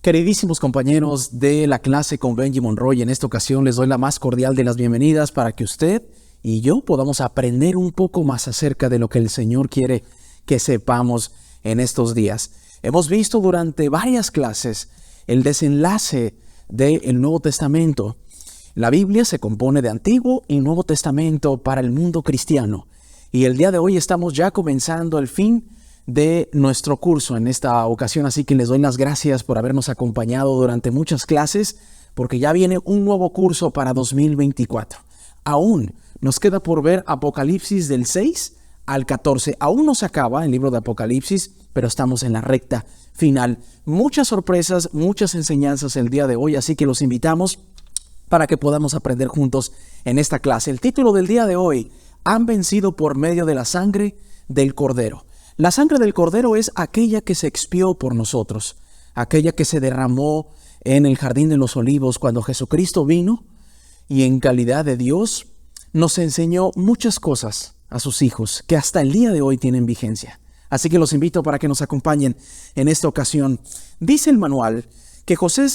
Queridísimos compañeros de la clase con Benji Monroy, en esta ocasión les doy la más cordial de las bienvenidas para que usted y yo podamos aprender un poco más acerca de lo que el Señor quiere que sepamos en estos días. Hemos visto durante varias clases el desenlace del Nuevo Testamento. La Biblia se compone de Antiguo y Nuevo Testamento para el mundo cristiano. Y el día de hoy estamos ya comenzando el fin de nuestro curso en esta ocasión, así que les doy las gracias por habernos acompañado durante muchas clases, porque ya viene un nuevo curso para 2024. Aún nos queda por ver Apocalipsis del 6 al 14. Aún no se acaba el libro de Apocalipsis, pero estamos en la recta final. Muchas sorpresas, muchas enseñanzas el día de hoy, así que los invitamos para que podamos aprender juntos en esta clase. El título del día de hoy: han vencido por medio de la sangre del Cordero. La sangre del Cordero es aquella que se expió por nosotros, aquella que se derramó en el Jardín de los Olivos cuando Jesucristo vino y en calidad de Dios nos enseñó muchas cosas a sus hijos que hasta el día de hoy tienen vigencia. Así que los invito para que nos acompañen en esta ocasión. Dice el manual que José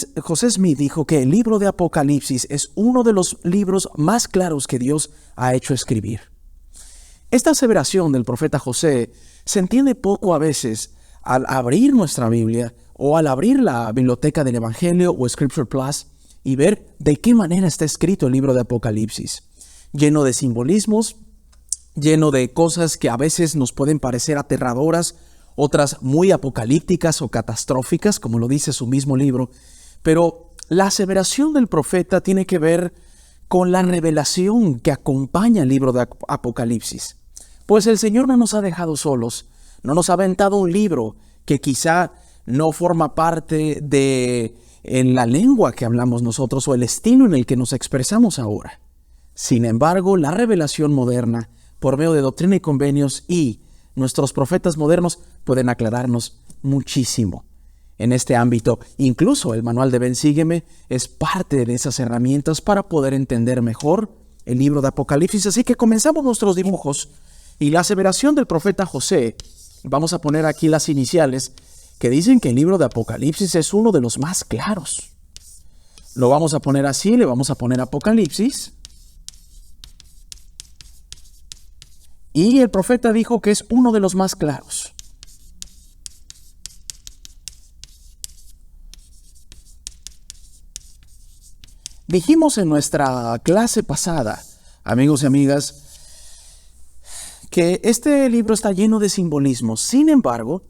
Smith dijo que el libro de Apocalipsis es uno de los libros más claros que Dios ha hecho escribir. Esta aseveración del profeta José se entiende poco a veces al abrir nuestra Biblia o al abrir la biblioteca del Evangelio o Scripture Plus y ver de qué manera está escrito el libro de Apocalipsis. Lleno de simbolismos, lleno de cosas que a veces nos pueden parecer aterradoras, otras muy apocalípticas o catastróficas, como lo dice su mismo libro. Pero la aseveración del profeta tiene que ver con la revelación que acompaña el libro de Apocalipsis. Pues el Señor no nos ha dejado solos, no nos ha aventado un libro que quizá no forma parte de la lengua que hablamos nosotros o el estilo en el que nos expresamos ahora. Sin embargo, la revelación moderna, por medio de Doctrina y Convenios y nuestros profetas modernos, pueden aclararnos muchísimo en este ámbito. Incluso el manual de Ven, Sígueme es parte de esas herramientas para poder entender mejor el libro de Apocalipsis. Así que comenzamos nuestros dibujos. Y la aseveración del profeta José, vamos a poner aquí las iniciales, que dicen que el libro de Apocalipsis es uno de los más claros. Lo vamos a poner así, le vamos a poner Apocalipsis. Y el profeta dijo que es uno de los más claros. Dijimos en nuestra clase pasada, amigos y amigas, que este libro está lleno de simbolismos. Sin embargo,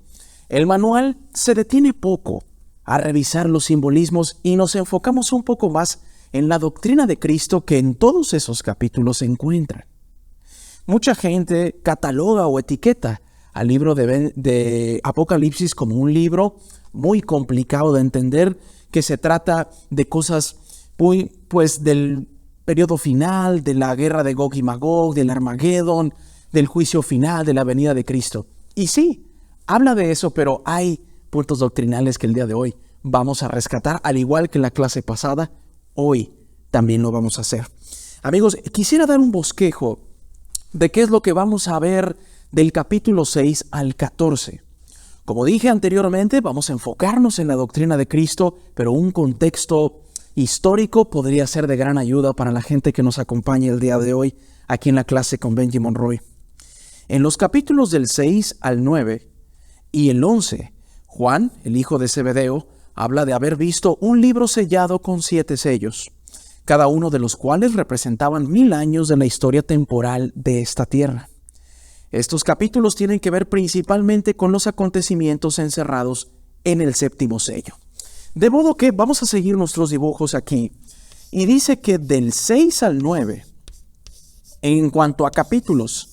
el manual se detiene poco a revisar los simbolismos y nos enfocamos un poco más en la doctrina de Cristo que en todos esos capítulos se encuentra. Mucha gente cataloga o etiqueta al libro de Apocalipsis como un libro muy complicado de entender, que se trata de cosas del periodo final, de la guerra de Gog y Magog, del Armagedón, del juicio final, de la venida de Cristo. Y sí, habla de eso, pero hay puntos doctrinales que el día de hoy vamos a rescatar, al igual que en la clase pasada, hoy también lo vamos a hacer. Amigos, quisiera dar un bosquejo de qué es lo que vamos a ver del capítulo 6 al 14. Como dije anteriormente, vamos a enfocarnos en la doctrina de Cristo, pero un contexto histórico podría ser de gran ayuda para la gente que nos acompaña el día de hoy aquí en la clase con Benji Monroy. En los capítulos del 6 al 9 y el 11, Juan, el hijo de Zebedeo, habla de haber visto un libro sellado con 7 sellos, cada uno de los cuales representaban 1000 años de la historia temporal de esta tierra. Estos capítulos tienen que ver principalmente con los acontecimientos encerrados en el 7º sello. De modo que vamos a seguir nuestros dibujos aquí. Y dice que del 6 al 9, en cuanto a capítulos,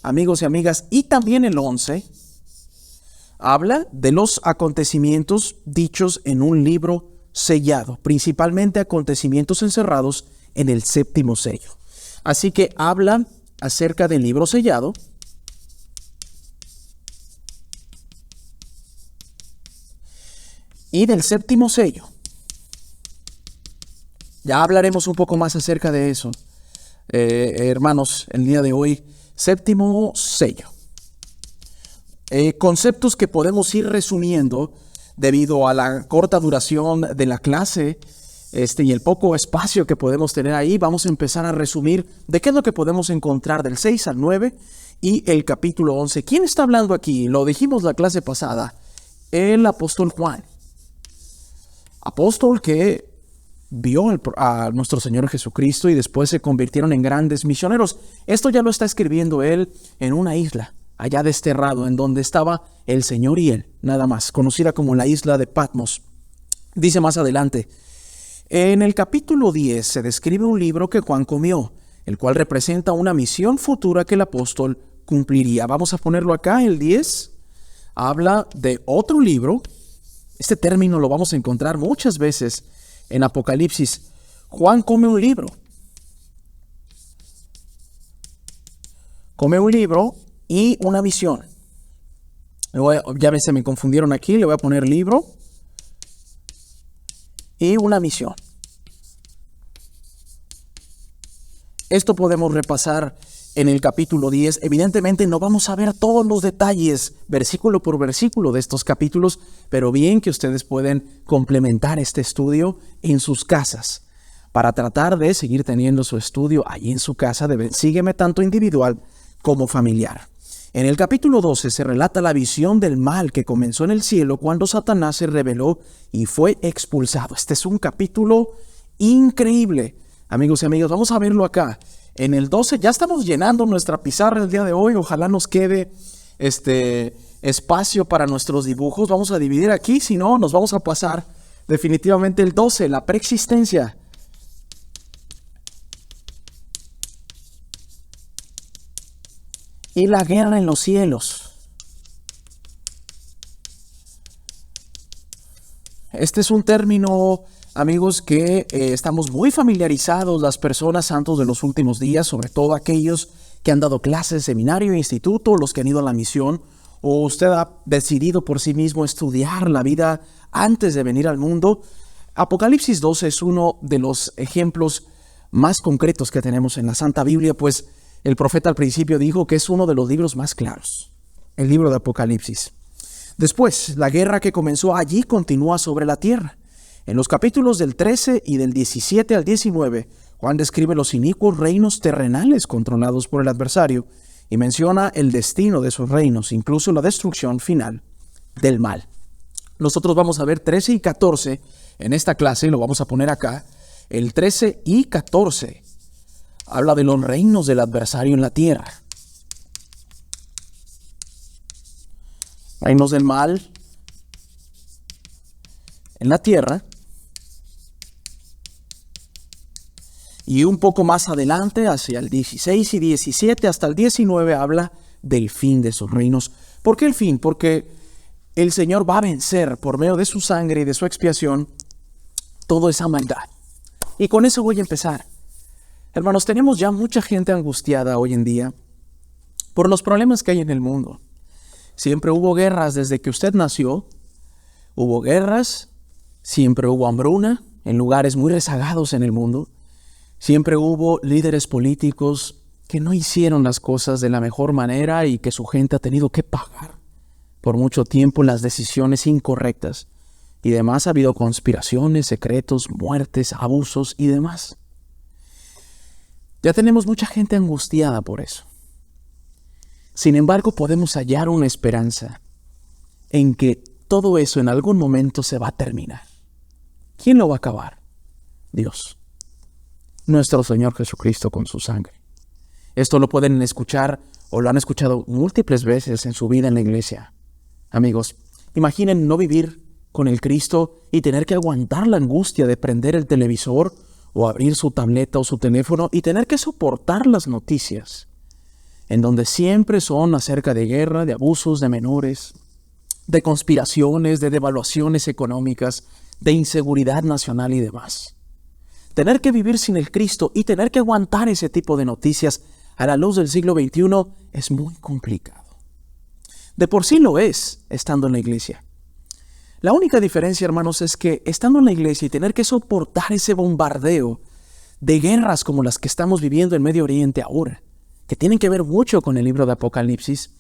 amigos y amigas, y también el 11, habla de los acontecimientos dichos en un libro sellado, principalmente acontecimientos encerrados en el 7º sello. Así que habla acerca del libro sellado, y del 7º sello. Ya hablaremos un poco más acerca de eso, hermanos, el día de hoy. 7º sello. Conceptos que podemos ir resumiendo debido a la corta duración de la clase y el poco espacio que podemos tener ahí, vamos a empezar a resumir de qué es lo que podemos encontrar del 6 al 9 y el capítulo 11. ¿Quién está hablando aquí? Lo dijimos la clase pasada. El apóstol Juan. Apóstol que vio a nuestro Señor Jesucristo y después se convirtieron en grandes misioneros. Esto ya lo está escribiendo él en una isla, allá desterrado, en donde estaba el Señor y él, nada más, conocida como la isla de Patmos. Dice más adelante, en el capítulo 10 se describe un libro que Juan comió, el cual representa una misión futura que el apóstol cumpliría. Vamos a ponerlo acá, el 10 habla de otro libro. Este término lo vamos a encontrar muchas veces en Apocalipsis. Juan come un libro. Come un libro y una visión. Ya se me confundieron aquí, le voy a poner libro y una misión. Esto podemos repasar en el capítulo 10. Evidentemente no vamos a ver todos los detalles, versículo por versículo de estos capítulos, pero bien que ustedes pueden complementar este estudio en sus casas para tratar de seguir teniendo su estudio allí en su casa. Sígueme tanto individual como familiar. En el capítulo 12 se relata la visión del mal que comenzó en el cielo cuando Satanás se rebeló y fue expulsado. Este es un capítulo increíble. Amigos y amigas, vamos a verlo acá. En el 12 ya estamos llenando nuestra pizarra el día de hoy. Ojalá nos quede espacio para nuestros dibujos. Vamos a dividir aquí, si no, nos vamos a pasar definitivamente el 12, la preexistencia. Y la guerra en los cielos. Este es un término, amigos, que estamos muy familiarizados las personas santos de los últimos días, sobre todo aquellos que han dado clases, seminario, instituto, los que han ido a la misión, o usted ha decidido por sí mismo estudiar la vida antes de venir al mundo. Apocalipsis 12 es uno de los ejemplos más concretos que tenemos en la Santa Biblia, pues el profeta al principio dijo que es uno de los libros más claros, el libro de Apocalipsis. Después, la guerra que comenzó allí continúa sobre la tierra. En los capítulos del 13 y del 17 al 19, Juan describe los inicuos reinos terrenales controlados por el adversario y menciona el destino de esos reinos, incluso la destrucción final del mal. Nosotros vamos a ver 13 y 14 en esta clase, lo vamos a poner acá. El 13 y 14 habla de los reinos del adversario en la tierra. Reinos del mal en la tierra. Y un poco más adelante, hacia el 16 y 17 hasta el 19, habla del fin de esos reinos. ¿Por qué el fin? Porque el Señor va a vencer por medio de su sangre y de su expiación toda esa maldad. Y con eso voy a empezar. Hermanos, tenemos ya mucha gente angustiada hoy en día por los problemas que hay en el mundo. Siempre hubo guerras desde que usted nació. Hubo guerras, siempre hubo hambruna en lugares muy rezagados en el mundo. Siempre hubo líderes políticos que no hicieron las cosas de la mejor manera y que su gente ha tenido que pagar por mucho tiempo las decisiones incorrectas. Y además ha habido conspiraciones, secretos, muertes, abusos y demás. Ya tenemos mucha gente angustiada por eso. Sin embargo, podemos hallar una esperanza en que todo eso en algún momento se va a terminar. ¿Quién lo va a acabar? Dios. Nuestro Señor Jesucristo con su sangre. Esto lo pueden escuchar o lo han escuchado múltiples veces en su vida en la iglesia. Amigos, imaginen no vivir con el Cristo y tener que aguantar la angustia de prender el televisor o abrir su tableta o su teléfono y tener que soportar las noticias, en donde siempre son acerca de guerra, de abusos de menores, de conspiraciones, de devaluaciones económicas, de inseguridad nacional y demás. Tener que vivir sin el Cristo y tener que aguantar ese tipo de noticias a la luz del siglo XXI es muy complicado. De por sí lo es estando en la iglesia. La única diferencia, hermanos, es que estando en la iglesia y tener que soportar ese bombardeo de guerras como las que estamos viviendo en Medio Oriente ahora, que tienen que ver mucho con el libro de Apocalipsis,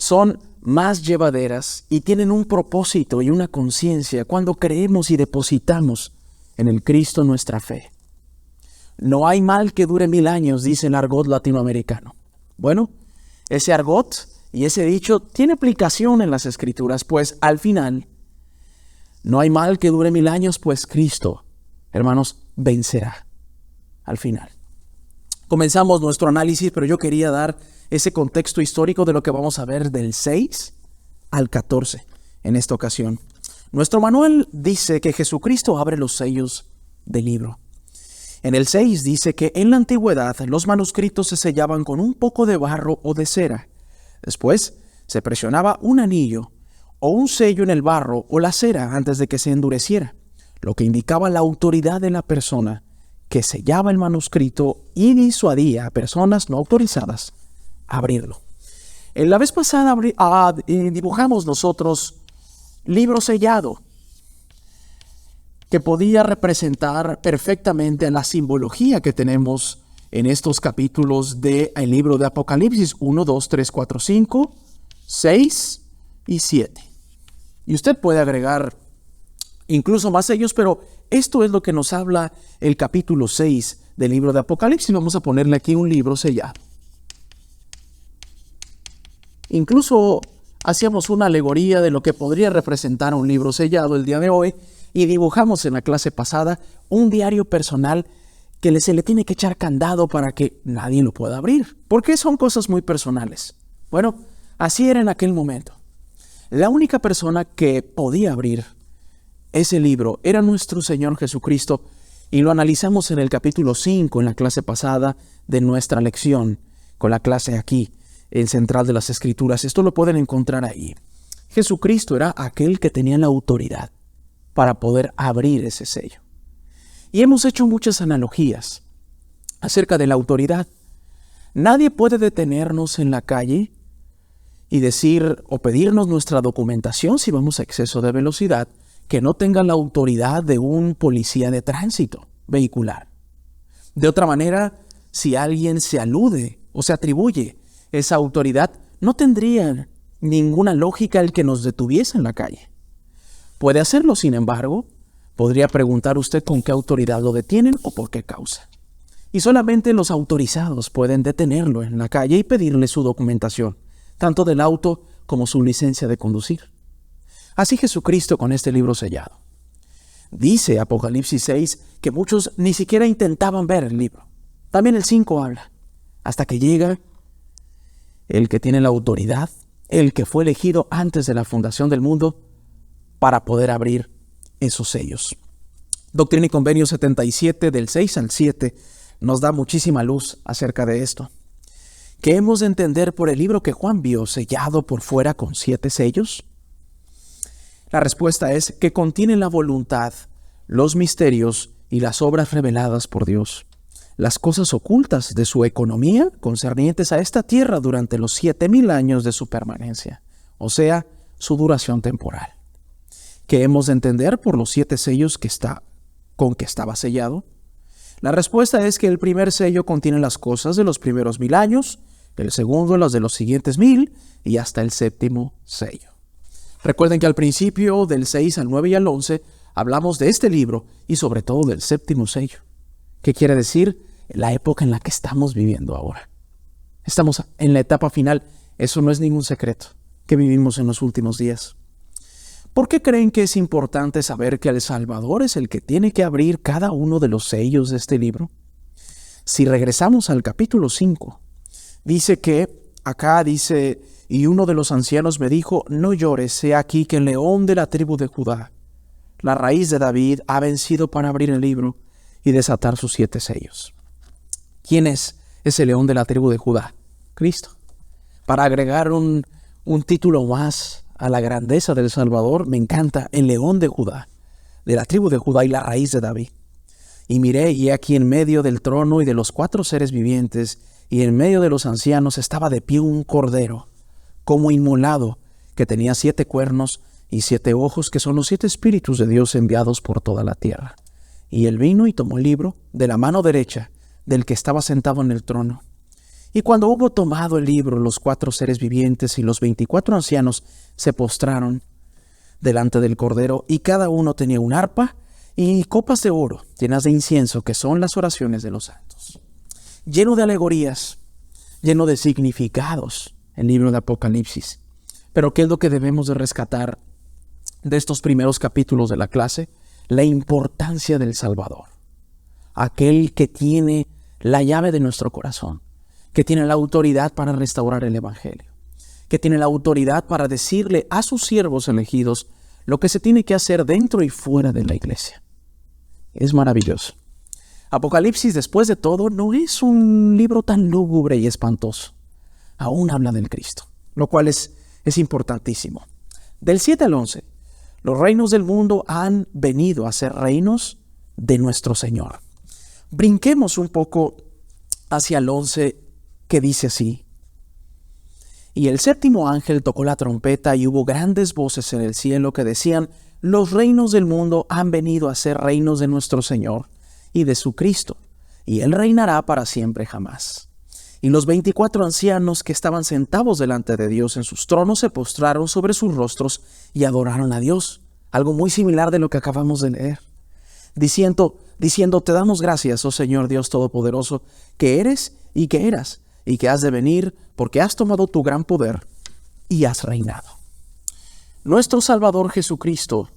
son más llevaderas y tienen un propósito y una conciencia cuando creemos y depositamos en el Cristo nuestra fe. No hay mal que dure 1000 años, dice el argot latinoamericano. Bueno, ese argot y ese dicho tiene aplicación en las Escrituras, pues al final, no hay mal que dure 1000 años, pues Cristo, hermanos, vencerá al final. Comenzamos nuestro análisis, pero yo quería dar ese contexto histórico de lo que vamos a ver del 6 al 14 en esta ocasión. Nuestro manual dice que Jesucristo abre los sellos del libro. En el 6 dice que en la antigüedad los manuscritos se sellaban con un poco de barro o de cera. Después se presionaba un anillo o un sello en el barro o la cera antes de que se endureciera, lo que indicaba la autoridad de la persona que sellaba el manuscrito y disuadía a personas no autorizadas a abrirlo. En la vez pasada dibujamos nosotros libro sellado, que podía representar perfectamente la simbología que tenemos en estos capítulos del libro de Apocalipsis 1, 2, 3, 4, 5, 6 y 7. Y usted puede agregar incluso más sellos, pero esto es lo que nos habla el capítulo 6 del libro de Apocalipsis. Vamos a ponerle aquí un libro sellado. Incluso hacíamos una alegoría de lo que podría representar un libro sellado el día de hoy y dibujamos en la clase pasada un diario personal que se le tiene que echar candado para que nadie lo pueda abrir. ¿Por qué son cosas muy personales? Bueno, así era en aquel momento. La única persona que podía abrir ese libro era nuestro Señor Jesucristo, y lo analizamos en el capítulo 5 en la clase pasada de nuestra lección, con la clase aquí, en Central de las Escrituras. Esto lo pueden encontrar ahí. Jesucristo era aquel que tenía la autoridad para poder abrir ese sello. Y hemos hecho muchas analogías acerca de la autoridad. Nadie puede detenernos en la calle y decir o pedirnos nuestra documentación si vamos a exceso de velocidad, que no tenga la autoridad de un policía de tránsito vehicular. De otra manera, si alguien se alude o se atribuye esa autoridad, no tendría ninguna lógica el que nos detuviese en la calle. Puede hacerlo, sin embargo, podría preguntar usted con qué autoridad lo detienen o por qué causa. Y solamente los autorizados pueden detenerlo en la calle y pedirle su documentación, tanto del auto como su licencia de conducir. Así Jesucristo con este libro sellado. Dice Apocalipsis 6 que muchos ni siquiera intentaban ver el libro. También el 5 habla, hasta que llega el que tiene la autoridad, el que fue elegido antes de la fundación del mundo para poder abrir esos sellos. Doctrina y Convenio 77 del 6 al 7 nos da muchísima luz acerca de esto. ¿Qué hemos de entender por el libro que Juan vio sellado por fuera con 7 sellos? La respuesta es que contiene la voluntad, los misterios y las obras reveladas por Dios, las cosas ocultas de su economía concernientes a esta tierra durante los 7000 años de su permanencia, o sea, su duración temporal. ¿Qué hemos de entender por los 7 sellos con que estaba sellado? La respuesta es que el primer sello contiene las cosas de los primeros 1000 años, el segundo las de los siguientes 1000 y hasta el 7º sello. Recuerden que al principio del 6 al 9 y al 11 hablamos de este libro y sobre todo del 7º sello. ¿Qué quiere decir? La época en la que estamos viviendo ahora. Estamos en la etapa final. Eso no es ningún secreto, que vivimos en los últimos días. ¿Por qué creen que es importante saber que el Salvador es el que tiene que abrir cada uno de los sellos de este libro? Si regresamos al capítulo 5, dice que, y uno de los ancianos me dijo, no llores, he aquí que el león de la tribu de Judá, la raíz de David, ha vencido para abrir el libro y desatar sus 7 sellos. ¿Quién es ese león de la tribu de Judá? Cristo. Para agregar un título más a la grandeza del Salvador, me encanta el león de Judá, de la tribu de Judá y la raíz de David. Y miré, y aquí en medio del trono y de los 4 seres vivientes, y en medio de los ancianos estaba de pie un cordero, como inmolado, que tenía 7 cuernos y 7 ojos, que son los 7 espíritus de Dios enviados por toda la tierra. Y él vino y tomó el libro de la mano derecha del que estaba sentado en el trono. Y cuando hubo tomado el libro, los 4 seres vivientes y los 24 ancianos se postraron delante del Cordero, y cada uno tenía un arpa y copas de oro llenas de incienso, que son las oraciones de los santos. Lleno de alegorías, lleno de significados, el libro de Apocalipsis. Pero ¿qué es lo que debemos de rescatar de estos primeros capítulos de la clase? La importancia del Salvador, aquel que tiene la llave de nuestro corazón, que tiene la autoridad para restaurar el Evangelio, que tiene la autoridad para decirle a sus siervos elegidos lo que se tiene que hacer dentro y fuera de la iglesia. Es maravilloso. Apocalipsis, después de todo, no es un libro tan lúgubre y espantoso. Aún habla del Cristo, lo cual es importantísimo. Del 7 al 11, los reinos del mundo han venido a ser reinos de nuestro Señor. Brinquemos un poco hacia el 11, que dice así: y el séptimo ángel tocó la trompeta, y hubo grandes voces en el cielo que decían: los reinos del mundo han venido a ser reinos de nuestro Señor y de su Cristo, y Él reinará para siempre jamás. Y los 24 ancianos que estaban sentados delante de Dios en sus tronos se postraron sobre sus rostros y adoraron a Dios. Algo muy similar de lo que acabamos de leer. Diciendo, te damos gracias, oh Señor Dios Todopoderoso, que eres y que eras, y que has de venir, porque has tomado tu gran poder y has reinado. Nuestro Salvador Jesucristo,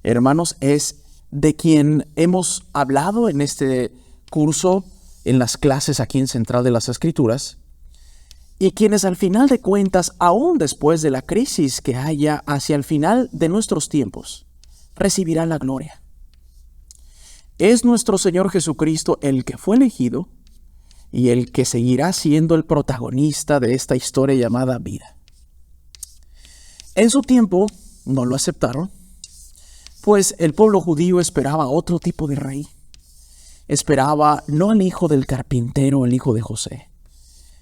hermanos, es de quien hemos hablado en este curso, en las clases aquí en Central de las Escrituras, y quienes al final de cuentas, aún después de la crisis que haya hacia el final de nuestros tiempos, recibirán la gloria. Es nuestro Señor Jesucristo el que fue elegido y el que seguirá siendo el protagonista de esta historia llamada vida. En su tiempo no lo aceptaron, pues el pueblo judío esperaba otro tipo de rey. Esperaba no al hijo del carpintero, el hijo de José.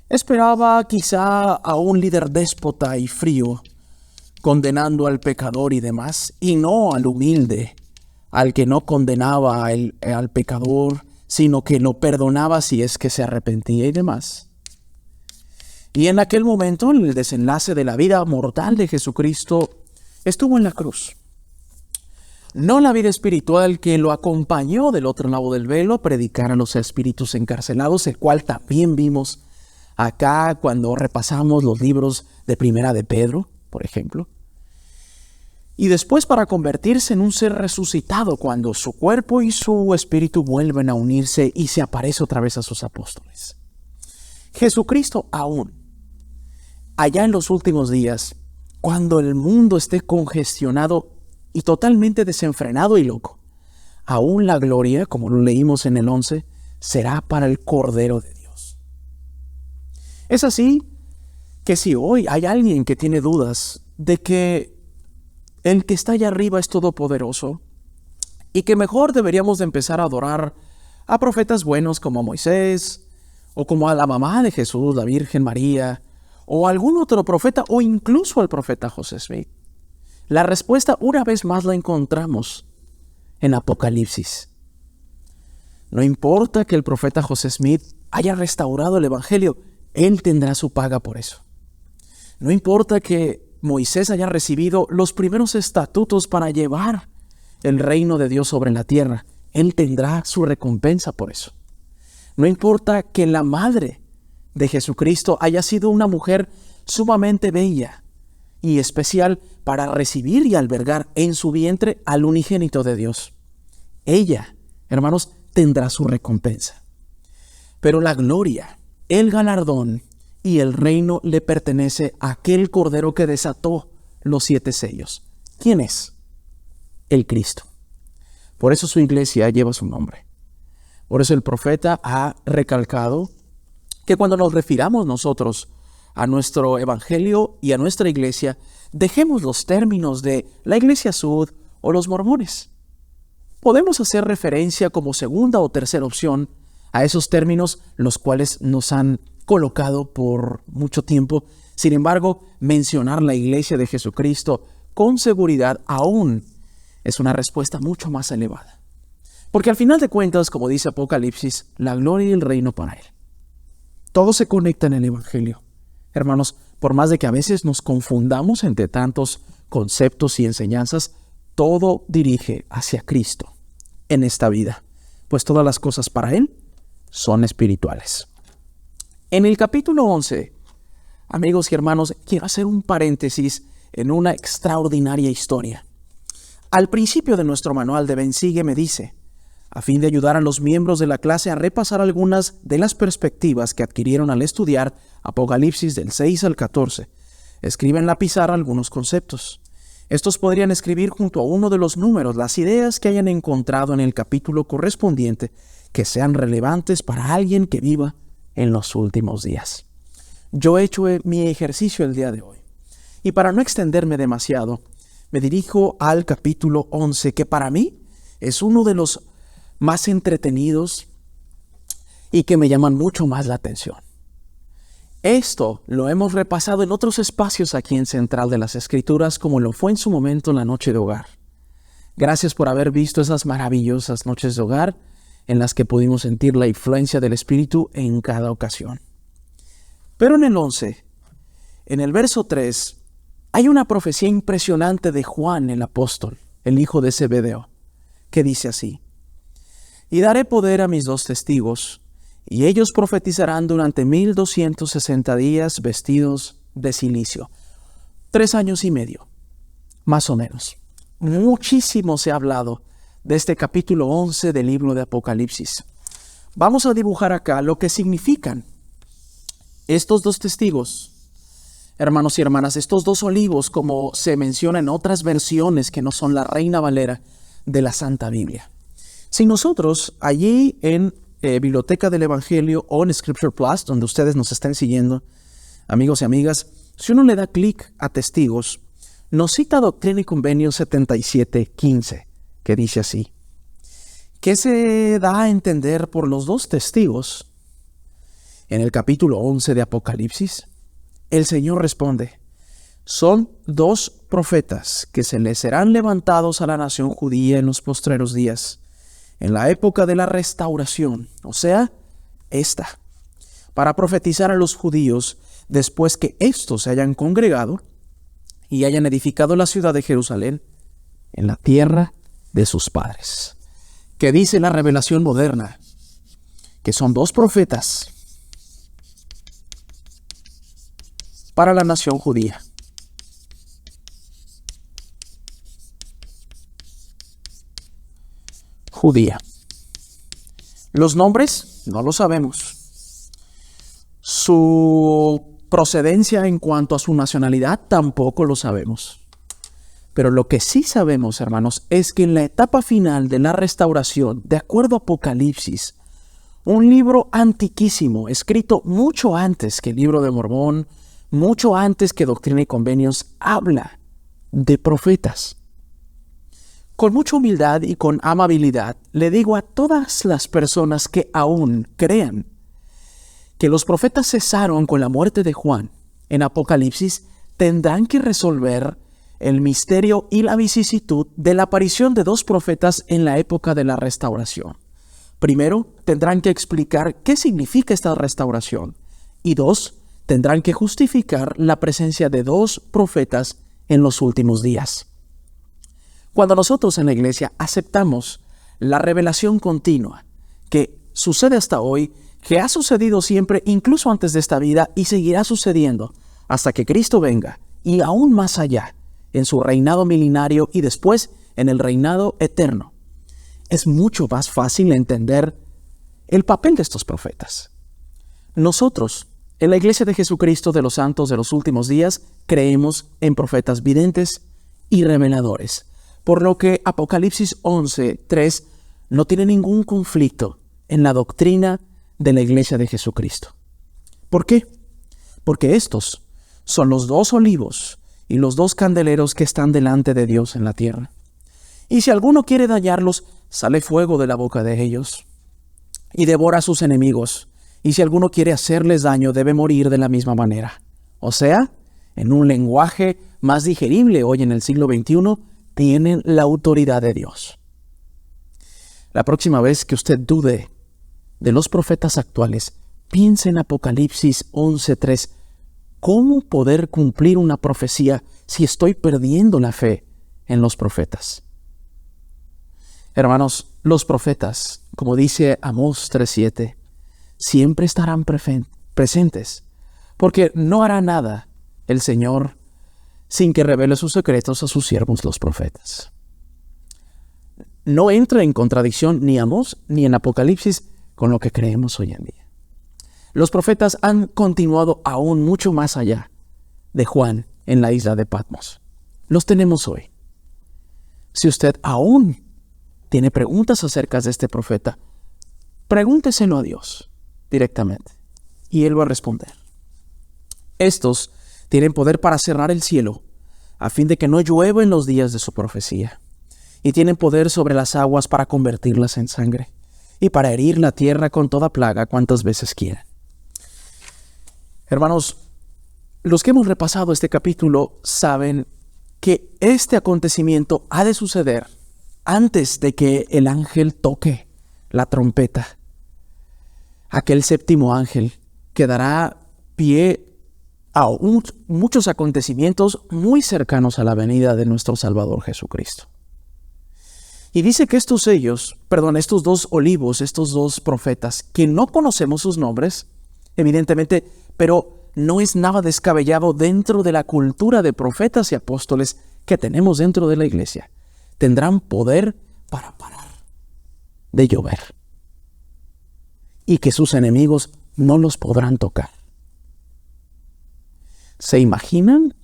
Esperaba quizá a un líder déspota y frío, condenando al pecador y demás, y no al humilde, al que no condenaba al pecador, sino que lo perdonaba si es que se arrepentía y demás. Y en aquel momento, el desenlace de la vida mortal de Jesucristo estuvo en la cruz. No la vida espiritual que lo acompañó del otro lado del velo a predicar a los espíritus encarcelados, el cual también vimos acá cuando repasamos los libros de Primera de Pedro, por ejemplo. Y después para convertirse en un ser resucitado cuando su cuerpo y su espíritu vuelven a unirse y se aparece otra vez a sus apóstoles. Jesucristo aún, allá en los últimos días, cuando el mundo esté congestionado y totalmente desenfrenado y loco, aún la gloria, como lo leímos en el 11, será para el Cordero de Dios. Es así que si hoy hay alguien que tiene dudas de que el que está allá arriba es todopoderoso y que mejor deberíamos de empezar a adorar a profetas buenos como a Moisés o como a la mamá de Jesús, la Virgen María, o algún otro profeta o incluso al profeta José Smith, la respuesta una vez más la encontramos en Apocalipsis. No importa que el profeta José Smith haya restaurado el Evangelio, él tendrá su paga por eso. No importa que Moisés haya recibido los primeros estatutos para llevar el reino de Dios sobre la tierra, él tendrá su recompensa por eso. No importa que la madre de Jesucristo haya sido una mujer sumamente bella y especial para recibir y albergar en su vientre al unigénito de Dios. Ella, hermanos, tendrá su recompensa. Pero la gloria, el galardón y el reino le pertenece a aquel Cordero que desató los 7 sellos. ¿Quién es? El Cristo. Por eso su iglesia lleva su nombre. Por eso el profeta ha recalcado que cuando nos refiramos nosotros a nuestro evangelio y a nuestra iglesia, dejemos los términos de la Iglesia Sud o los mormones. Podemos hacer referencia como segunda o tercera opción a esos términos los cuales nos han colocado por mucho tiempo. Sin embargo, mencionar la iglesia de Jesucristo con seguridad aún es una respuesta mucho más elevada. Porque al final de cuentas, como dice Apocalipsis, la gloria y el reino para Él. Todo se conecta en el Evangelio. Hermanos, por más de que a veces nos confundamos entre tantos conceptos y enseñanzas, todo dirige hacia Cristo en esta vida, pues todas las cosas para Él son espirituales. En el capítulo 11, amigos y hermanos, quiero hacer un paréntesis en una extraordinaria historia. Al principio de nuestro manual de Ven, Sigue me dice, a fin de ayudar a los miembros de la clase a repasar algunas de las perspectivas que adquirieron al estudiar Apocalipsis del 6 al 14, escribe en la pizarra algunos conceptos. Estos podrían escribir junto a uno de los números las ideas que hayan encontrado en el capítulo correspondiente que sean relevantes para alguien que viva en los últimos días. Yo he hecho mi ejercicio el día de hoy. Y para no extenderme demasiado, me dirijo al capítulo 11, que para mí es uno de los más entretenidos y que me llaman mucho más la atención. Esto lo hemos repasado en otros espacios aquí en Central de las Escrituras, como lo fue en su momento en la Noche de Hogar. Gracias por haber visto esas maravillosas noches de hogar en las que pudimos sentir la influencia del Espíritu en cada ocasión. Pero en el 11, en el verso 3, hay una profecía impresionante de Juan el apóstol, el hijo de Zebedeo, que dice así: y daré poder a mis 2 testigos, y ellos profetizarán durante 1260 días vestidos de cilicio. 3 años y medio, más o menos. Muchísimo se ha hablado de este capítulo 11 del libro de Apocalipsis. Vamos a dibujar acá lo que significan estos 2 testigos. Hermanos y hermanas, estos 2 olivos, como se menciona en otras versiones que no son la Reina Valera de la Santa Biblia. Si nosotros allí en Biblioteca del Evangelio o en Scripture Plus, donde ustedes nos estén siguiendo, amigos y amigas, si uno le da clic a testigos, nos cita Doctrina y Convenio 77:15, que dice así: ¿qué se da a entender por los 2 testigos? En el capítulo 11 de Apocalipsis, el Señor responde: son 2 profetas que se les serán levantados a la nación judía en los postreros días, en la época de la restauración, o sea, esta, para profetizar a los judíos después que éstos se hayan congregado y hayan edificado la ciudad de Jerusalén en la tierra de sus padres. Que dice la revelación moderna que son 2 profetas para la nación judía. Los nombres no lo sabemos. Su procedencia en cuanto a su nacionalidad tampoco lo sabemos. Pero lo que sí sabemos, hermanos, es que en la etapa final de la restauración, de acuerdo a Apocalipsis, un libro antiquísimo, escrito mucho antes que el libro de Mormón, mucho antes que Doctrina y Convenios, habla de profetas. Con mucha humildad y con amabilidad, le digo a todas las personas que aún crean que los profetas cesaron con la muerte de Juan en Apocalipsis, tendrán que resolver el misterio y la vicisitud de la aparición de 2 profetas en la época de la restauración. Primero, tendrán que explicar qué significa esta restauración. Y 2, tendrán que justificar la presencia de 2 profetas en los últimos días. Cuando nosotros en la iglesia aceptamos la revelación continua que sucede hasta hoy, que ha sucedido siempre, incluso antes de esta vida, y seguirá sucediendo hasta que Cristo venga, y aún más allá, en su reinado milenario y después en el reinado eterno, es mucho más fácil entender el papel de estos profetas. Nosotros, en la Iglesia de Jesucristo de los Santos de los Últimos Días, creemos en profetas videntes y reveladores, por lo que Apocalipsis 11:3 no tiene ningún conflicto en la doctrina de la Iglesia de Jesucristo. ¿Por qué? Porque estos son los 2 olivos y los 2 candeleros que están delante de Dios en la tierra. Y si alguno quiere dañarlos, sale fuego de la boca de ellos y devora a sus enemigos. Y si alguno quiere hacerles daño, debe morir de la misma manera. O sea, en un lenguaje más digerible hoy en el siglo XXI, tienen la autoridad de Dios. La próxima vez que usted dude de los profetas actuales, piensa en Apocalipsis 11:3. ¿Cómo poder cumplir una profecía si estoy perdiendo la fe en los profetas? Hermanos, los profetas, como dice Amós 3:7, siempre estarán presentes, porque no hará nada el Señor sin que revele sus secretos a sus siervos los profetas. No entra en contradicción ni Amós ni en Apocalipsis con lo que creemos hoy en día. Los profetas han continuado aún mucho más allá de Juan en la isla de Patmos. Los tenemos hoy. Si usted aún tiene preguntas acerca de este profeta, pregúnteselo a Dios directamente y Él va a responder. Estos tienen poder para cerrar el cielo a fin de que no llueva en los días de su profecía, y tienen poder sobre las aguas para convertirlas en sangre y para herir la tierra con toda plaga cuantas veces quieran. Hermanos, los que hemos repasado este capítulo saben que este acontecimiento ha de suceder antes de que el ángel toque la trompeta. Aquel séptimo ángel que dará pie a muchos acontecimientos muy cercanos a la venida de nuestro Salvador Jesucristo. Y dice que estos dos olivos, estos dos profetas, que no conocemos sus nombres, evidentemente, pero no es nada descabellado dentro de la cultura de profetas y apóstoles que tenemos dentro de la iglesia, tendrán poder para parar de llover y que sus enemigos no los podrán tocar. ¿Se imaginan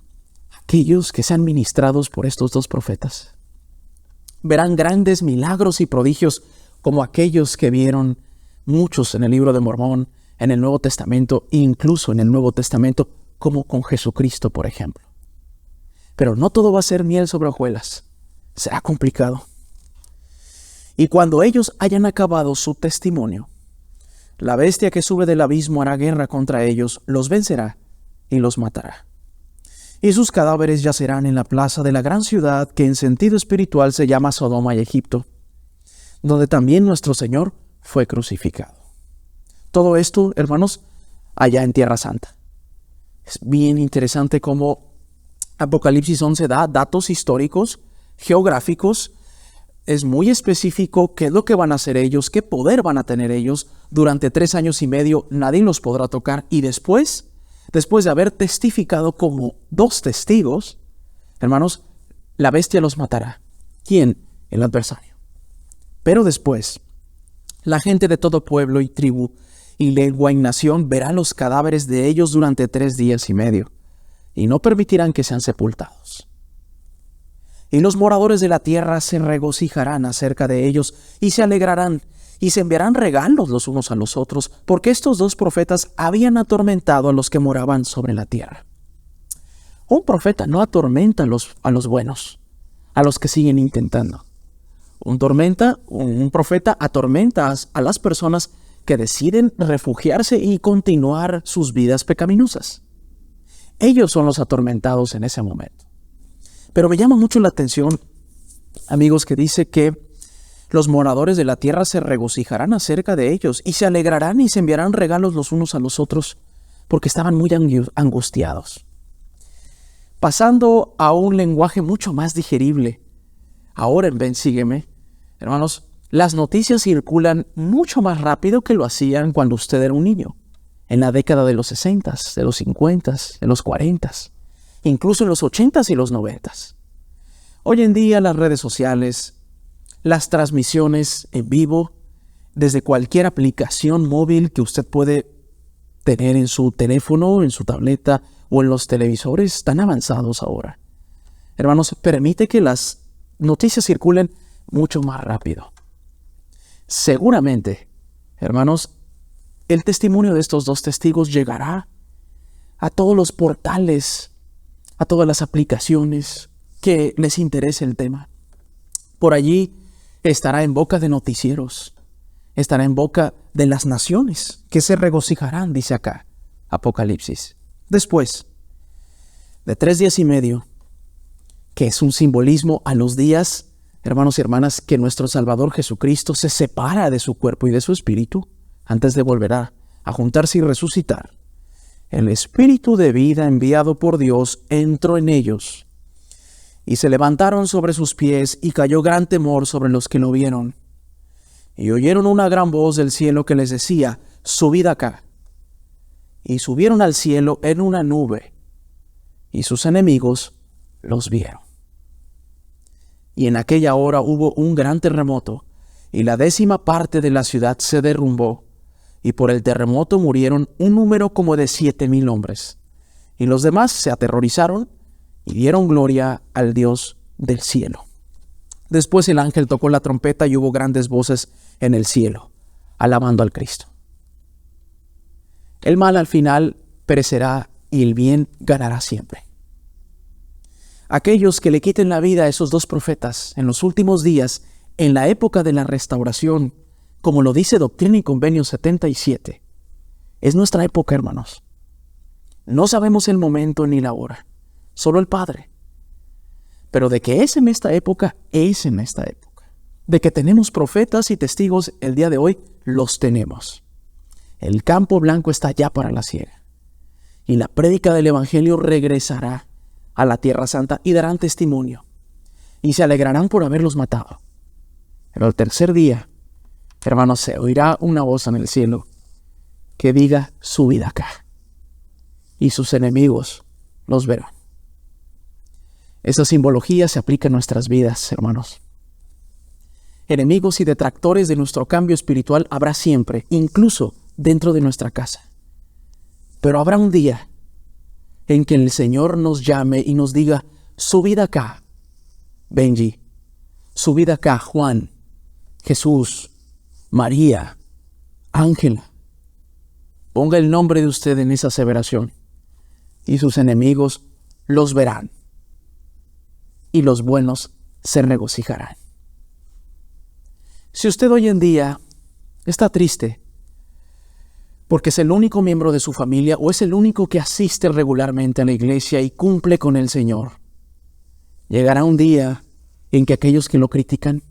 aquellos que sean ministrados por estos dos profetas? Verán grandes milagros y prodigios como aquellos que vieron muchos en el libro de Mormón, en el Nuevo Testamento, incluso en el Nuevo Testamento, como con Jesucristo, por ejemplo. Pero no todo va a ser miel sobre hojuelas. Será complicado. Y cuando ellos hayan acabado su testimonio, la bestia que sube del abismo hará guerra contra ellos, los vencerá y los matará. Y sus cadáveres yacerán en la plaza de la gran ciudad que en sentido espiritual se llama Sodoma y Egipto, donde también nuestro Señor fue crucificado. Todo esto, hermanos, allá en Tierra Santa. Es bien interesante cómo Apocalipsis 11 da datos históricos, geográficos. Es muy específico qué es lo que van a hacer ellos, qué poder van a tener ellos. Durante 3 años y medio nadie los podrá tocar. Y después de haber testificado como 2 testigos, hermanos, la bestia los matará. ¿Quién? El adversario. Pero después, la gente de todo pueblo y tribu y lengua y nación verá los cadáveres de ellos durante 3 días y medio, y no permitirán que sean sepultados. Y los moradores de la tierra se regocijarán acerca de ellos, y se alegrarán, y se enviarán regalos los unos a los otros, porque estos 2 profetas habían atormentado a los que moraban sobre la tierra. Un profeta no atormenta a los buenos, a los que siguen intentando. Un profeta atormenta a las personas que deciden refugiarse y continuar sus vidas pecaminosas. Ellos son los atormentados en ese momento. Pero me llama mucho la atención, amigos, que dice que los moradores de la tierra se regocijarán acerca de ellos y se alegrarán y se enviarán regalos los unos a los otros porque estaban muy angustiados. Pasando a un lenguaje mucho más digerible, ahora en Ven, Sígueme, hermanos, las noticias circulan mucho más rápido que lo hacían cuando usted era un niño, en la década de los 60, de los 50, de los 40, incluso en los 80 y los 90. Hoy en día las redes sociales, las transmisiones en vivo, desde cualquier aplicación móvil que usted puede tener en su teléfono, en su tableta o en los televisores tan avanzados ahora. Hermanos, permite que las noticias circulen mucho más rápido. Seguramente, hermanos, el testimonio de estos 2 testigos llegará a todos los portales, a todas las aplicaciones que les interese el tema. Por allí estará en boca de noticieros, estará en boca de las naciones que se regocijarán, dice acá Apocalipsis. Después de 3 días y medio, que es un simbolismo a los días, hermanos y hermanas, que nuestro Salvador Jesucristo se separa de su cuerpo y de su espíritu antes de volver a a juntarse y resucitar, el espíritu de vida enviado por Dios entró en ellos, y se levantaron sobre sus pies, y cayó gran temor sobre los que lo vieron. Y oyeron una gran voz del cielo que les decía: subid acá. Y subieron al cielo en una nube, y sus enemigos los vieron. Y en aquella hora hubo un gran terremoto, y la 10ª parte de la ciudad se derrumbó, y por el terremoto murieron un número como de 7,000 hombres. Y los demás se aterrorizaron y dieron gloria al Dios del cielo. Después el ángel tocó la trompeta y hubo grandes voces en el cielo, alabando al Cristo. El mal al final perecerá y el bien ganará siempre. Aquellos que le quiten la vida a esos 2 profetas en los últimos días, en la época de la restauración, como lo dice Doctrina y Convenio 77, es nuestra época, hermanos. No sabemos el momento ni la hora, solo el Padre. Pero de que es en esta época, es en esta época. De que tenemos profetas y testigos el día de hoy, los tenemos. El campo blanco está ya para la siega. Y la prédica del Evangelio regresará a la Tierra Santa y darán testimonio. Y se alegrarán por haberlos matado. Pero al tercer día, hermanos, se oirá una voz en el cielo que diga: subid acá. Y sus enemigos los verán. Esa simbología se aplica en nuestras vidas, hermanos. Enemigos y detractores de nuestro cambio espiritual habrá siempre, incluso dentro de nuestra casa. Pero habrá un día en que el Señor nos llame y nos diga: subid acá, Benji, subid acá, Juan, Jesús, María, Ángela. Ponga el nombre de usted en esa aseveración y sus enemigos los verán y los buenos se regocijarán. Si usted hoy en día está triste porque es el único miembro de su familia o es el único que asiste regularmente a la iglesia y cumple con el Señor, llegará un día en que aquellos que lo critican,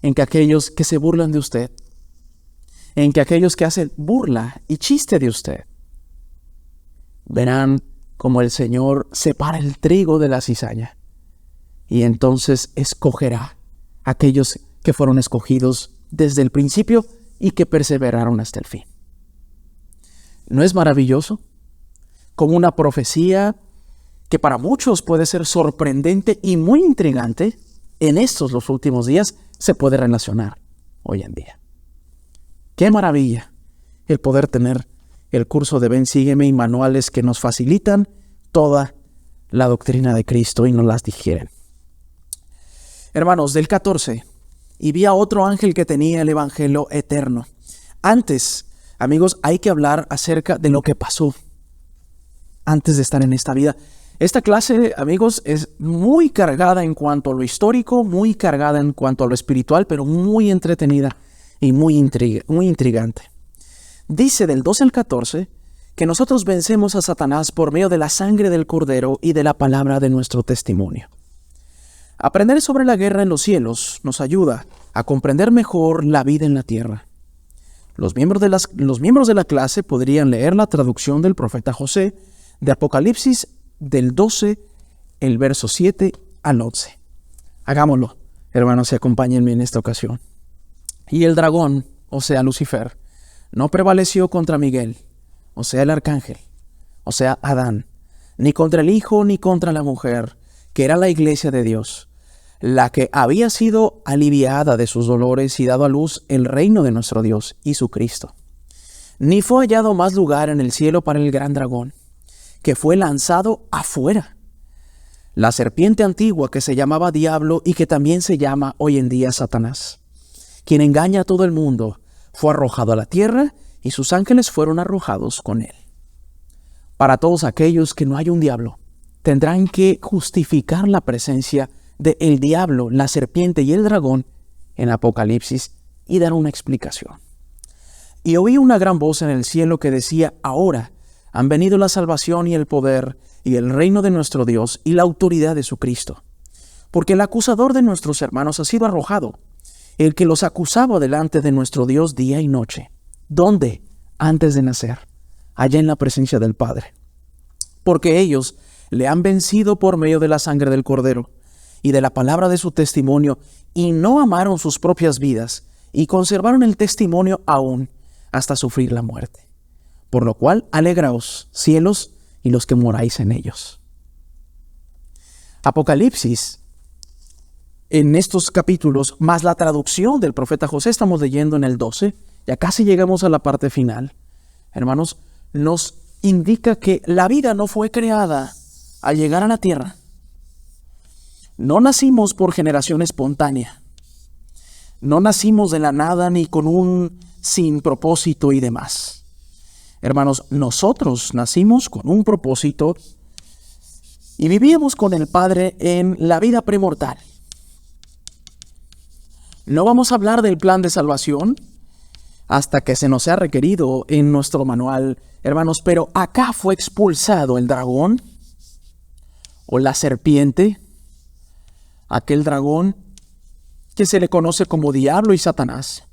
en que aquellos que se burlan de usted, en que aquellos que hacen burla y chiste de usted, verán como el Señor separa el trigo de la cizaña y entonces escogerá a aquellos que fueron escogidos desde el principio y que perseveraron hasta el fin. ¿No es maravilloso? Como una profecía que para muchos puede ser sorprendente y muy intrigante, en estos los últimos días se puede relacionar hoy en día. ¡Qué maravilla el poder tener el curso de Ven, Sígueme y manuales que nos facilitan toda la doctrina de Cristo y nos las digieren! Hermanos, del 14, y vi a otro ángel que tenía el evangelio eterno. Antes, amigos, hay que hablar acerca de lo que pasó antes de estar en esta vida. Esta clase, amigos, es muy cargada en cuanto a lo histórico, muy cargada en cuanto a lo espiritual, pero muy entretenida y muy intrigante. Dice del 12 al 14 que nosotros vencemos a Satanás por medio de la sangre del Cordero y de la palabra de nuestro testimonio. Aprender sobre la guerra en los cielos nos ayuda a comprender mejor la vida en la tierra. Los miembros de la clase podrían leer la traducción del profeta José de Apocalipsis del 12, el verso 7 al 11. Hagámoslo, hermanos, y acompáñenme en esta ocasión. Y el dragón, o sea, Lucifer, no prevaleció contra Miguel, o sea, el arcángel, o sea, Adán, ni contra el Hijo ni contra la mujer, que era la iglesia de Dios, la que había sido aliviada de sus dolores y dado a luz el reino de nuestro Dios y su Cristo. Ni fue hallado más lugar en el cielo para el gran dragón, que fue lanzado afuera. La serpiente antigua que se llamaba Diablo y que también se llama hoy en día Satanás, quien engaña a todo el mundo, fue arrojado a la tierra y sus ángeles fueron arrojados con él. Para todos aquellos que no hay un diablo, tendrán que justificar la presencia del diablo, la serpiente y el dragón en Apocalipsis y dar una explicación. Y oí una gran voz en el cielo que decía: ahora han venido la salvación y el poder y el reino de nuestro Dios y la autoridad de su Cristo. Porque el acusador de nuestros hermanos ha sido arrojado, el que los acusaba delante de nuestro Dios día y noche. ¿Dónde? antes de nacer, allá en la presencia del Padre. Porque ellos le han vencido por medio de la sangre del Cordero y de la palabra de su testimonio, y no amaron sus propias vidas, y conservaron el testimonio aún hasta sufrir la muerte. Por lo cual, alegraos, cielos, y los que moráis en ellos. Apocalipsis, en estos capítulos, más la traducción del profeta José, estamos leyendo en el 12, ya casi llegamos a la parte final. Hermanos, nos indica que la vida no fue creada al llegar a la tierra. No nacimos por generación espontánea. No nacimos de la nada ni con un sin propósito y demás. Hermanos, nosotros nacimos con un propósito y vivíamos con el Padre en la vida premortal. No vamos a hablar del plan de salvación hasta que se nos sea requerido en nuestro manual, hermanos, pero acá fue expulsado el dragón o la serpiente, aquel dragón que se le conoce como Diablo y Satanás.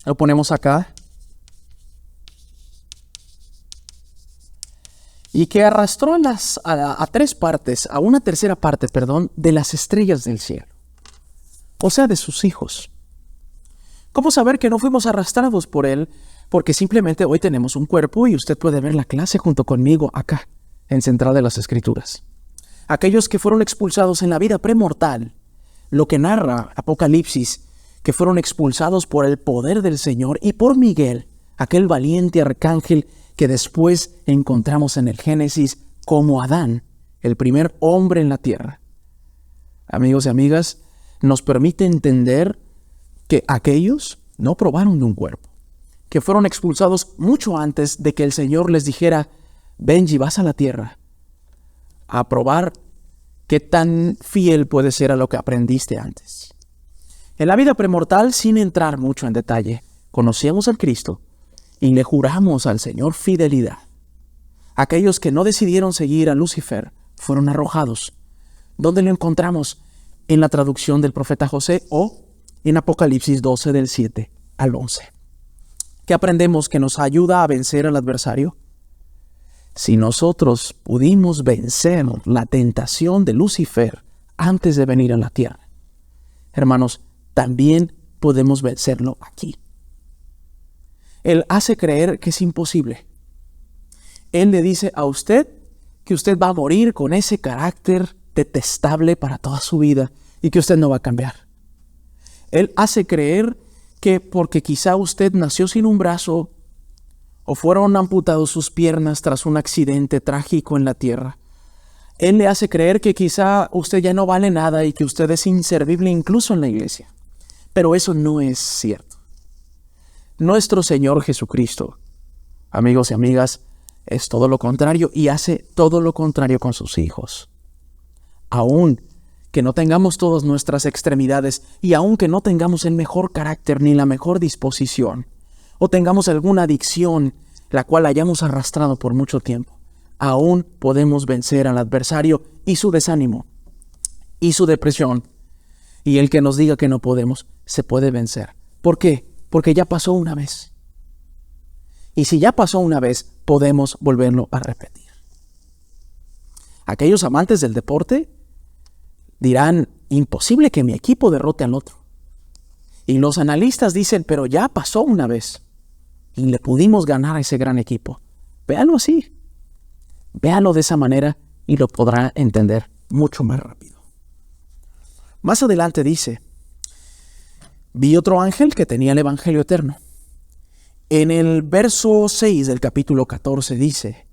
Lo ponemos acá. Y que arrastró a tres partes, a una tercera parte, de las estrellas del cielo. O sea, de sus hijos. ¿Cómo saber que no fuimos arrastrados por él? Porque simplemente hoy tenemos un cuerpo y usted puede ver la clase junto conmigo acá, en Central de las Escrituras. Aquellos que fueron expulsados en la vida premortal, lo que narra Apocalipsis, que fueron expulsados por el poder del Señor y por Miguel, aquel valiente arcángel que después encontramos en el Génesis como Adán, el primer hombre en la tierra. Amigos y amigas, nos permite entender que aquellos no probaron de un cuerpo, que fueron expulsados mucho antes de que el Señor les dijera: Benji, vas a la tierra a probar qué tan fiel puedes ser a lo que aprendiste antes. En la vida premortal, sin entrar mucho en detalle, conocíamos al Cristo y le juramos al Señor fidelidad. Aquellos que no decidieron seguir a Lucifer fueron arrojados. ¿Dónde lo encontramos? En la traducción del profeta José o en Apocalipsis 12 del 7 al 11. ¿Qué aprendemos que nos ayuda a vencer al adversario? Si nosotros pudimos vencer la tentación de Lucifer antes de venir a la tierra, hermanos, también podemos vencerlo aquí. Él hace creer que es imposible. Él le dice a usted que usted va a morir con ese carácter detestable para toda su vida y que usted no va a cambiar. Él hace creer que porque quizá usted nació sin un brazo o fueron amputados sus piernas tras un accidente trágico en la tierra, Él le hace creer que quizá usted ya no vale nada y que usted es inservible incluso en la iglesia. Pero eso no es cierto. Nuestro Señor Jesucristo, amigos y amigas, es todo lo contrario y hace todo lo contrario con sus hijos. Aún que no tengamos todas nuestras extremidades y aun que no tengamos el mejor carácter ni la mejor disposición, o tengamos alguna adicción la cual hayamos arrastrado por mucho tiempo, aún podemos vencer al adversario y su desánimo y su depresión. Y el que nos diga que no podemos, se puede vencer. ¿Por qué? Porque ya pasó una vez. Y si ya pasó una vez, podemos volverlo a repetir. Aquellos amantes del deporte dirán: imposible que mi equipo derrote al otro. Y los analistas dicen: pero ya pasó una vez y le pudimos ganar a ese gran equipo. Véalo así. Véalo de esa manera y lo podrá entender mucho más rápido. Más adelante dice: vi otro ángel que tenía el evangelio eterno. En el verso 6 del capítulo 14 dice: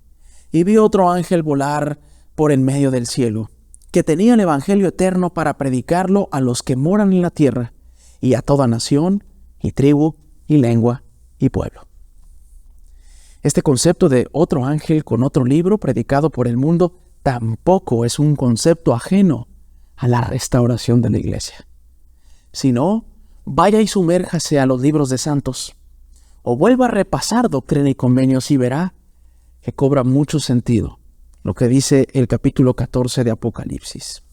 y vi otro ángel volar por en medio del cielo, que tenía el evangelio eterno para predicarlo a los que moran en la tierra, y a toda nación, y tribu, y lengua, y pueblo. Este concepto de otro ángel con otro libro predicado por el mundo tampoco es un concepto ajeno a la restauración de la iglesia. Si no, vaya y sumérjase a los libros de santos, o vuelva a repasar Doctrina y Convenios y verá que cobra mucho sentido lo que dice el capítulo 14 de Apocalipsis.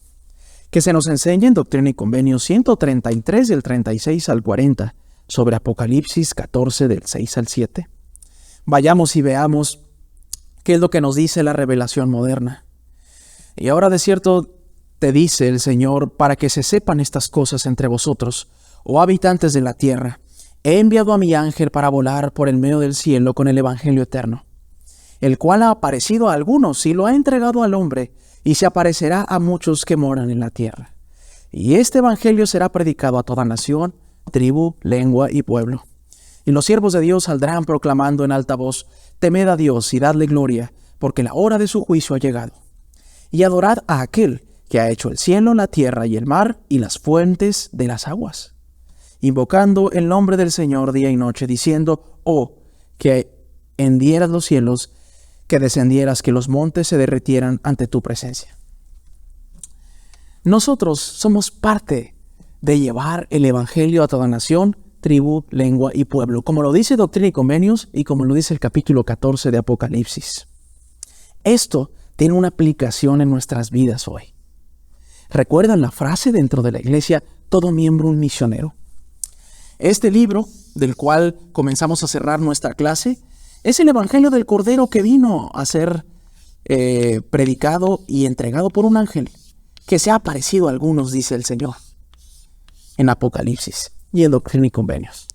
Que se nos enseña en Doctrina y Convenios 133 del 36 al 40 sobre Apocalipsis 14 del 6 al 7. vayamos y veamos qué es lo que nos dice la revelación moderna. Y ahora de cierto te dice el Señor, para que se sepan estas cosas entre vosotros, oh habitantes de la tierra, he enviado a mi ángel para volar por el medio del cielo con el evangelio eterno, el cual ha aparecido a algunos y lo ha entregado al hombre, y se aparecerá a muchos que moran en la tierra. Y este evangelio será predicado a toda nación, tribu, lengua y pueblo. Y los siervos de Dios saldrán proclamando en alta voz, temed a Dios y dadle gloria, porque la hora de su juicio ha llegado. Y adorad a aquel que ha hecho el cielo, la tierra y el mar y las fuentes de las aguas, invocando el nombre del Señor día y noche, diciendo, oh, que hendieras los cielos, que descendieras, que los montes se derritieran ante tu presencia. Nosotros somos parte de llevar el evangelio a toda nación, tribu, lengua y pueblo, como lo dice Doctrina y Convenios y como lo dice el capítulo 14 de Apocalipsis. Esto tiene una aplicación en nuestras vidas hoy. ¿Recuerdan la frase dentro de la iglesia, todo miembro un misionero? Este libro, del cual comenzamos a cerrar nuestra clase, es el evangelio del Cordero que vino a ser predicado y entregado por un ángel que se ha aparecido a algunos, dice el Señor, en Apocalipsis y en Doctrina y Convenios.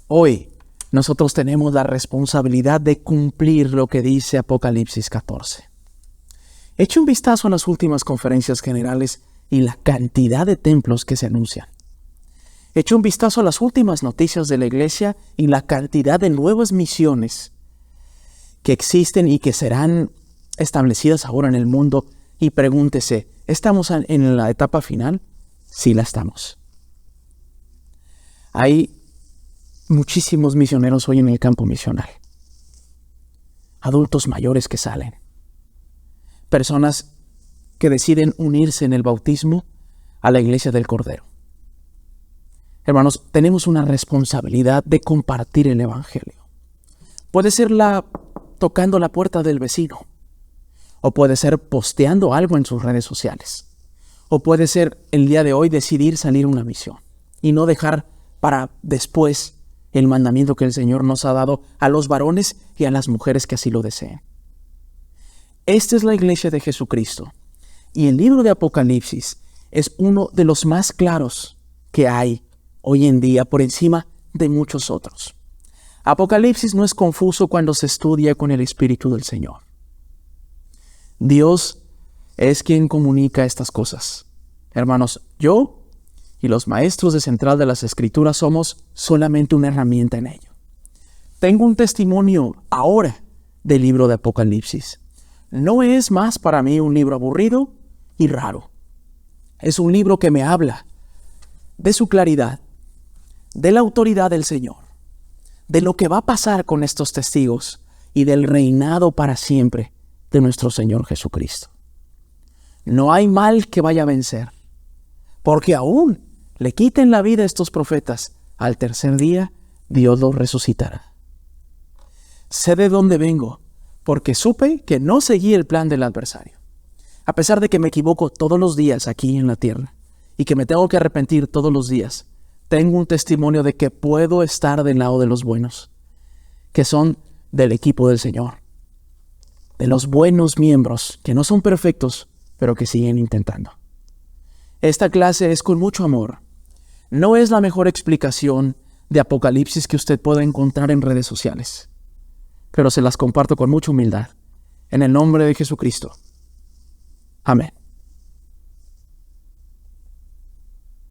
Hoy nosotros tenemos la responsabilidad de cumplir lo que dice Apocalipsis 14. Eche un vistazo a las últimas conferencias generales y la cantidad de templos que se anuncian. Eche un vistazo a las últimas noticias de la iglesia y la cantidad de nuevas misiones que existen y que serán establecidas ahora en el mundo. Y pregúntese, ¿estamos en la etapa final? Sí la estamos. Hay muchísimos misioneros hoy en el campo misional. Adultos mayores que salen. Personas que deciden unirse en el bautismo a la iglesia del Cordero. Hermanos, tenemos una responsabilidad de compartir el evangelio. Puede ser tocando la puerta del vecino, o puede ser posteando algo en sus redes sociales, o puede ser el día de hoy decidir salir a una misión y no dejar para después el mandamiento que el Señor nos ha dado a los varones y a las mujeres que así lo deseen. Esta es la iglesia de Jesucristo, y el libro de Apocalipsis es uno de los más claros que hay hoy en día por encima de muchos otros. Apocalipsis no es confuso cuando se estudia con el Espíritu del Señor. Dios es quien comunica estas cosas. Hermanos, yo y los maestros de Central de las Escrituras somos solamente una herramienta en ello. Tengo un testimonio ahora del libro de Apocalipsis. No es más para mí un libro aburrido y raro. Es un libro que me habla de su claridad, de la autoridad del Señor, de lo que va a pasar con estos testigos y del reinado para siempre de nuestro Señor Jesucristo. No hay mal que vaya a vencer, porque aún le quiten la vida a estos profetas, al tercer día Dios los resucitará. Sé de dónde vengo, porque supe que no seguí el plan del adversario. A pesar de que me equivoco todos los días aquí en la tierra y que me tengo que arrepentir todos los días, tengo un testimonio de que puedo estar del lado de los buenos, que son del equipo del Señor, de los buenos miembros, que no son perfectos, pero que siguen intentando. Esta clase es con mucho amor. No es la mejor explicación de Apocalipsis que usted pueda encontrar en redes sociales, pero se las comparto con mucha humildad, en el nombre de Jesucristo. Amén.